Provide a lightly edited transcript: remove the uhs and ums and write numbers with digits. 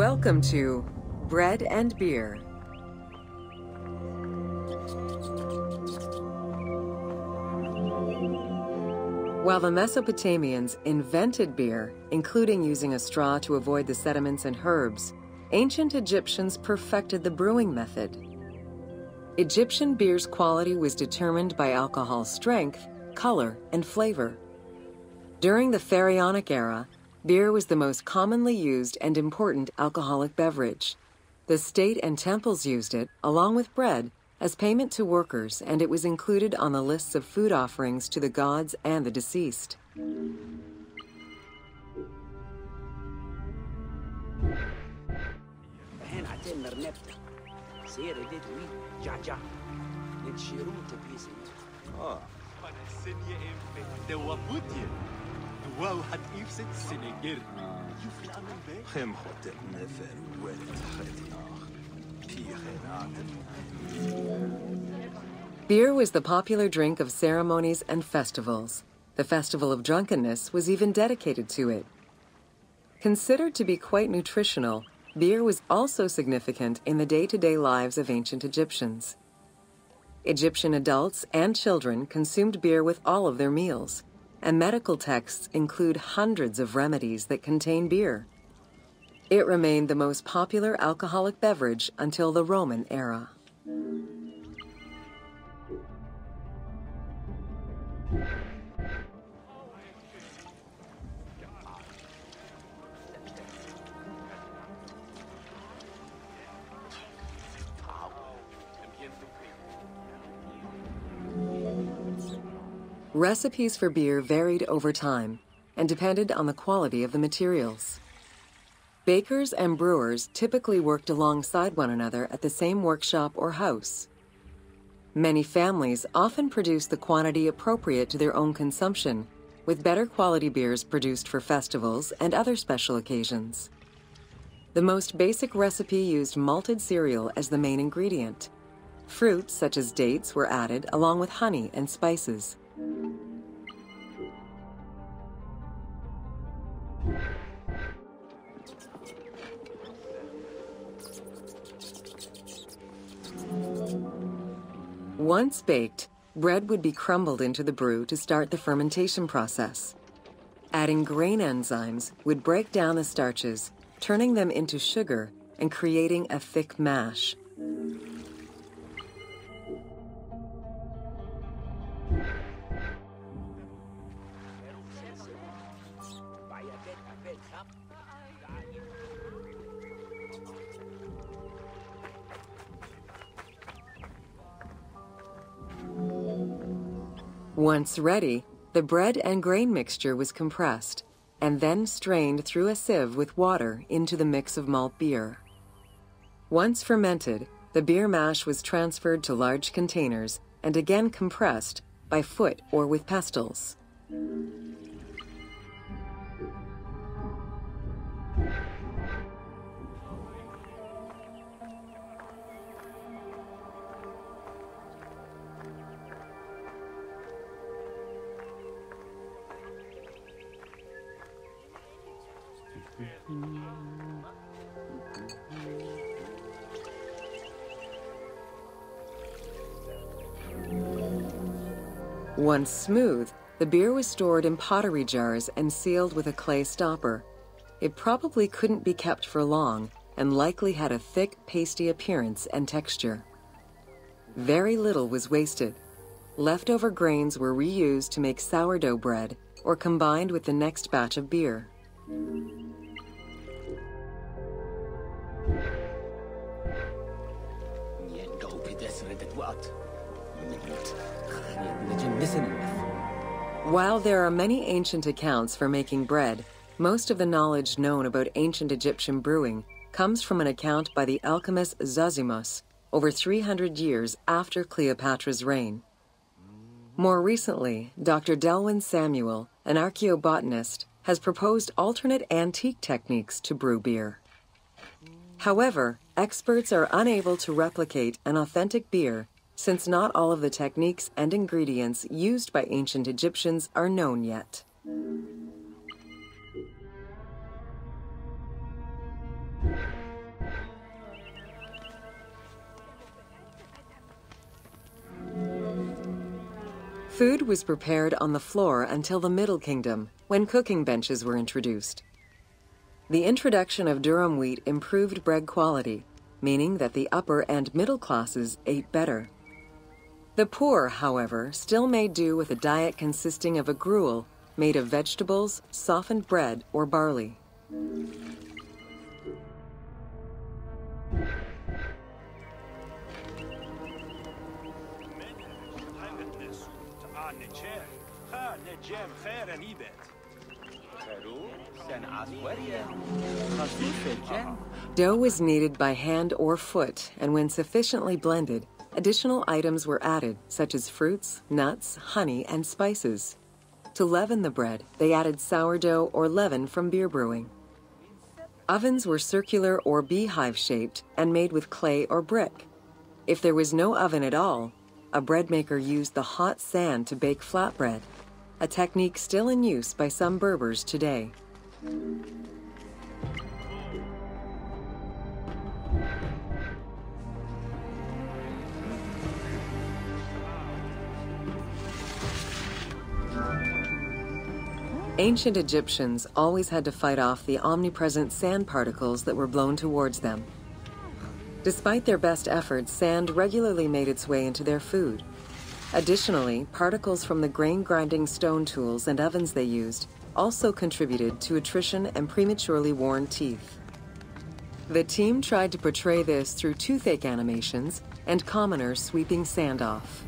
Welcome to Bread and Beer. While the Mesopotamians invented beer, including using a straw to avoid the sediments and herbs, ancient Egyptians perfected the brewing method. Egyptian beer's quality was determined by alcohol's strength, color, and flavor. During the Pharaonic era, beer was the most commonly used and important alcoholic beverage. The state and temples used it, along with bread, as payment to workers, and it was included on the lists of food offerings to the gods and the deceased. Beer was the popular drink of ceremonies and festivals. The Festival of Drunkenness was even dedicated to it. Considered to be quite nutritional, beer was also significant in the day-to-day lives of ancient Egyptians. Egyptian adults and children consumed beer with all of their meals, and medical texts include hundreds of remedies that contain beer. It remained the most popular alcoholic beverage until the Roman era. Recipes for beer varied over time and depended on the quality of the materials. Bakers and brewers typically worked alongside one another at the same workshop or house. Many families often produced the quantity appropriate to their own consumption, with better quality beers produced for festivals and other special occasions. The most basic recipe used malted cereal as the main ingredient. Fruits such as dates were added along with honey and spices. Once baked, bread would be crumbled into the brew to start the fermentation process. Adding grain enzymes would break down the starches, turning them into sugar and creating a thick mash. Once ready, the bread and grain mixture was compressed and then strained through a sieve with water into the mix of malt beer. Once fermented, the beer mash was transferred to large containers and again compressed by foot or with pestles. Once smooth, the beer was stored in pottery jars and sealed with a clay stopper. It probably couldn't be kept for long and likely had a thick, pasty appearance and texture. Very little was wasted. Leftover grains were reused to make sourdough bread or combined with the next batch of beer. While there are many ancient accounts for making bread, most of the knowledge known about ancient Egyptian brewing comes from an account by the alchemist Zosimus over 300 years after Cleopatra's reign. More recently, Dr. Delwyn Samuel, an archaeobotanist, has proposed alternate antique techniques to brew beer. However, experts are unable to replicate an authentic beer since not all of the techniques and ingredients used by ancient Egyptians are known yet. Food was prepared on the floor until the Middle Kingdom, when cooking benches were introduced. The introduction of durum wheat improved bread quality, meaning that the upper and middle classes ate better. The poor, however, still made do with a diet consisting of a gruel made of vegetables, softened bread, or barley. Dough was kneaded by hand or foot, and when sufficiently blended, additional items were added, such as fruits, nuts, honey, and spices. To leaven the bread, they added sourdough or leaven from beer brewing. Ovens were circular or beehive-shaped and made with clay or brick. If there was no oven at all, a bread maker used the hot sand to bake flatbread, a technique still in use by some Berbers today. Ancient Egyptians always had to fight off the omnipresent sand particles that were blown towards them. Despite their best efforts, sand regularly made its way into their food. Additionally, particles from the grain-grinding stone tools and ovens they used also contributed to attrition and prematurely worn teeth. The team tried to portray this through toothache animations and commoners sweeping sand off.